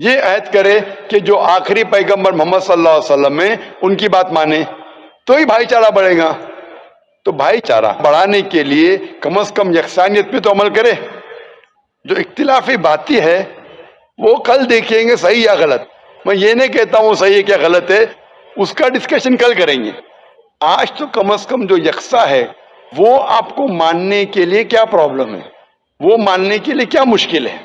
یہ عہد کرے کہ جو آخری پیغمبر محمد صلی اللہ علیہ وسلم ہیں ان کی بات مانے تو ہی بھائی چارہ بڑھے گا. تو بھائی چارہ بڑھانے کے لیے کم از کم یکسانیت پہ تو عمل کرے. جو اختلافی باتیں ہے وہ کل دیکھیں گے صحیح یا غلط. میں یہ نہیں کہتا ہوں صحیح ہے کیا غلط ہے، اس کا ڈسکشن کل کریں گے. آج تو کم از کم جو یکساں ہے وہ آپ کو ماننے کے لیے کیا پرابلم ہے، وہ ماننے کے لیے کیا مشکل ہے.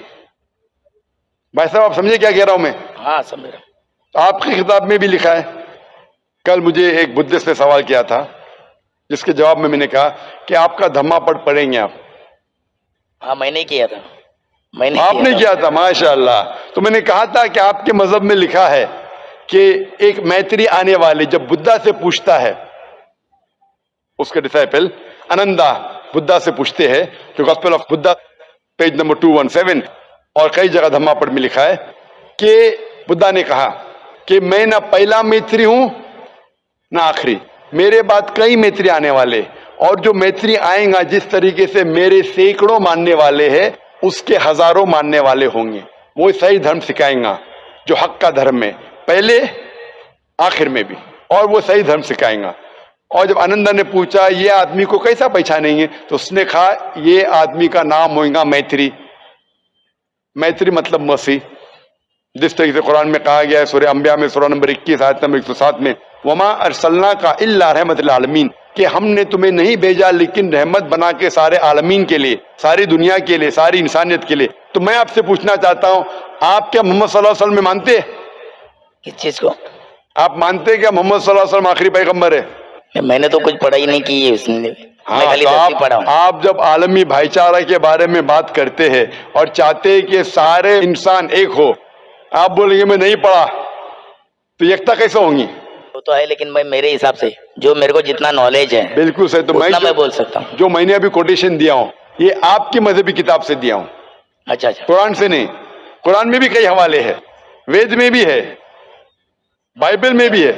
بھائی صاحب آپ سمجھے کیا کہہ رہا ہوں میں؟ ہاں سمجھ رہا ہوں. آپ کی کتاب میں بھی لکھا ہے. کل مجھے ایک بدھسٹ نے سوال کیا تھا جس کے جواب میں نے کہا کہ آپ کا دھما پڑھ پڑھیں گے آپ. ہاں میں نے کیا تھا. آپ نے کیا تھا، ماشاء اللہ. تو میں نے کہا تھا کہ آپ کے مذہب میں لکھا ہے کہ ایک میتری آنے والے جب بدھا سے پوچھتا ہے، اس کے ڈسائپل انندا بدھا سے پوچھتے ہیں، جو gospel of Buddha page number 217 اور کئی جگہ دھما پڑھ میں لکھا ہے کہ بدھا نے کہا کہ میں نہ پہلا میتری ہوں نہ آخری، میرے بعد کئی میتری آنے والے، اور جو میتری آئیں گا جس طریقے سے میرے سینکڑوں ماننے والے ہیں اس کے ہزاروں ماننے والے ہوں گے. وہ صحیح دھرم سکھائیں گا جو حق کا دھرم ہے، پہلے آخر میں بھی، اور وہ صحیح دھرم سکھائیں گا. اور جب آنندا نے پوچھا یہ آدمی کو کیسا پہچانیں گے، تو اس نے کہا یہ آدمی کا نام ہوئے گا میتری. میتری مطلب مسیح، جس طریقے سے قرآن میں کہا گیا ہے سورہ انبیاء میں سورہ نمبر 21 آیت نمبر 107 میں وما ارسلناک الا رحمت للعالمین، کہ ہم نے تمہیں نہیں بھیجا لیکن رحمت بنا کے سارے عالمین کے لیے، ساری دنیا کے لیے، ساری انسانیت کے لیے. تو میں آپ سے پوچھنا چاہتا ہوں، آپ کیا محمد صلی اللہ علیہ وسلم میں مانتے ہیں؟ کس چیز کو؟ آپ مانتے ہیں کیا محمد صلی اللہ علیہ وسلم آخری پیغمبر ہے؟ میں نے تو کچھ پڑھائی نہیں کی ہے اس نے، میں خالی تو دسویں پڑھا ہوں. آپ جب عالمی بھائی چارہ کے بارے میں بات کرتے ہیں اور چاہتے ہیں کہ سارے انسان ایک ہو، آپ بولیں گے میں نہیں پڑھا، تو یکتا کیسے ہوں گی؟ وہ تو ہے لیکن میں میرے حساب سے جو میرے کو جتنا نالج ہے بالکل صحیح. تو میں بول سکتا ہوں. جو میں نے ابھی کوٹیشن دیا ہوں یہ آپ کی مذہبی کتاب سے دیا ہوں، اچھا اچھا. قرآن سے نہیں. قرآن میں بھی کئی حوالے ہیں، وید میں بھی ہے، بائبل میں بھی ہے.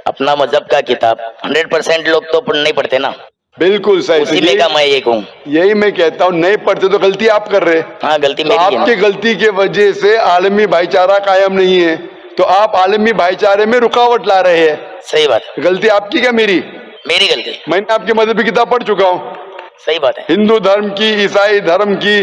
اپنا مذہب کا کتاب 100% لوگ تو نہیں پڑھتے نا. بالکل صحیح. اسی میں کا میں ایک ہوں. یہی میں کہتا ہوں نہیں پڑھتے تو غلطی آپ کر رہے. ہاں غلطی تو میری آپ ہے. کی غلطی کی وجہ سے عالمی بھائی چارہ قائم نہیں ہے، تو آپ عالمی بھائی چارے میں رکاوٹ لا رہے ہیں. صحیح بات ہے. غلطی آپ کی کیا میری؟ میری غلطی. میں نے آپ کی مذہبی کتاب پڑھ چکا ہوں، صحیح بات ہے. ہندو دھرم کی، عیسائی دھرم کی،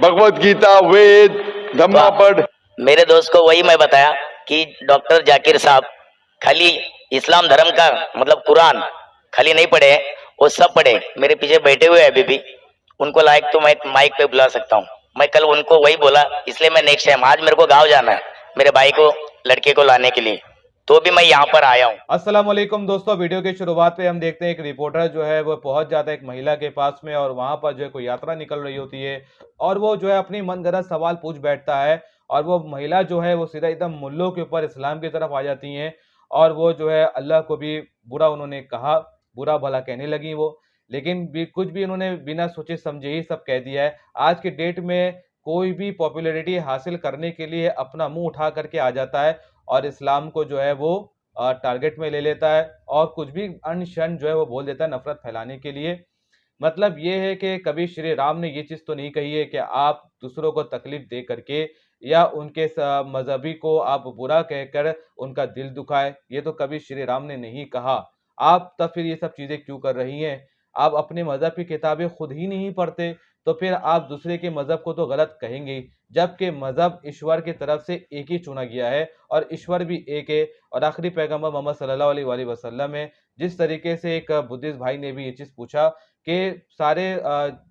بھگوت گیتا، وید، دھما پڑھ. میرے دوست کو وہی میں بتایا کہ ڈاکٹر ذاکر صاحب خالی اسلام دھرم کا مطلب قرآن خالی نہیں پڑھے، وہ سب پڑھے. میرے پیچھے بیٹھے ہوئے ابھی بھی، ان کو لائق تو میں مائک پہ بلا سکتا ہوں. میں کل ان کو وہی بولا، اس لیے میں نیکسٹ ٹائم، آج میرے کو گاؤں جانا ہے میرے بھائی کو لڑکے کو لانے کے لیے، تو بھی میں یہاں پر آیا ہوں. السلام علیکم دوستو. ویڈیو کے شروعات پہ ہم دیکھتے ہیں ایک رپورٹر جو ہے وہ پہنچ جاتا ہے ایک مہیلا کے پاس میں، اور وہاں پر جو ہے کوئی یاترا نکل رہی ہوتی ہے، اور وہ جو ہے اپنی من گھڑت سوال پوچھ بیٹھتا ہے، اور وہ مہیلا جو ہے وہ سیدھا ایک دم ملوں کے اوپر اسلام کی طرف آ جاتی ہیں، اور وہ جو ہے اللہ کو بھی برا انہوں نے کہا، برا بھلا کہنے لگی وہ، لیکن کچھ بھی انہوں نے بنا سوچے سمجھے ہی سب کہہ دیا ہے. آج کے ڈیٹ میں کوئی بھی پاپولیرٹی حاصل کرنے کے لیے اپنا منہ اٹھا کر کے آ جاتا ہے، اور اسلام کو جو ہے وہ ٹارگٹ میں لے لیتا ہے، اور کچھ بھی ان شن جو ہے وہ بول دیتا ہے نفرت پھیلانے کے لیے. مطلب یہ ہے کہ کبھی شری رام نے یہ چیز تو نہیں کہی ہے کہ آپ دوسروں کو تکلیف دے کر کے یا ان کے مذہبی کو آپ برا کہہ کر ان کا دل دکھائے، یہ تو کبھی شری رام نے نہیں کہا. آپ تب پھر یہ سب چیزیں کیوں کر رہی ہیں؟ آپ اپنے مذہب کی کتابیں خود ہی نہیں پڑھتے تو پھر آپ دوسرے کے مذہب کو تو غلط کہیں گے، جبکہ مذہب ایشور کی طرف سے ایک ہی چنا گیا ہے، اور ایشور بھی ایک ہے، اور آخری پیغمبر محمد صلی اللہ علیہ وآلہ وسلم ہے. جس طریقے سے ایک بدھسٹ بھائی نے بھی یہ چیز پوچھا کہ سارے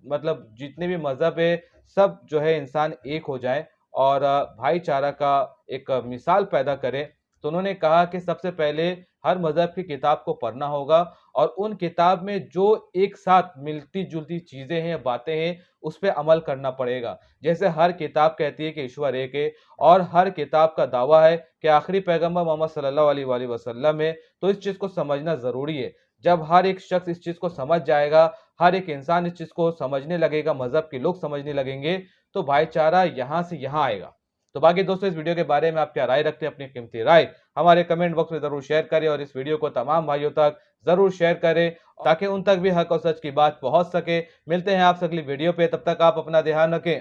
مطلب جتنے بھی مذہب ہے سب جو ہے انسان ایک ہو جائیں اور بھائی چارہ کا ایک مثال پیدا کریں، تو انہوں نے کہا کہ سب سے پہلے ہر مذہب کی کتاب کو پڑھنا ہوگا، اور ان کتاب میں جو ایک ساتھ ملتی جلتی چیزیں ہیں، باتیں ہیں، اس پہ عمل کرنا پڑے گا. جیسے ہر کتاب کہتی ہے کہ ایشور ایک ہے، اور ہر کتاب کا دعویٰ ہے کہ آخری پیغمبر محمد صلی اللہ علیہ وآلہ وسلم ہے، تو اس چیز کو سمجھنا ضروری ہے. جب ہر ایک شخص اس چیز کو سمجھ جائے گا، ہر ایک انسان اس چیز کو سمجھنے لگے گا، مذہب کے لوگ سمجھنے لگیں گے، تو بھائی چارہ یہاں سے یہاں آئے گا. تو باقی دوستو اس ویڈیو کے بارے میں آپ کیا رائے رکھتے ہیں؟ اپنی قیمتی رائے ہمارے کمنٹ باکس میں ضرور شیئر کریں، اور اس ویڈیو کو تمام بھائیوں تک ضرور شیئر کریں تاکہ ان تک بھی حق اور سچ کی بات پہنچ سکے. ملتے ہیں آپ سے اگلی ویڈیو پہ، تب تک آپ اپنا دھیان رکھیں.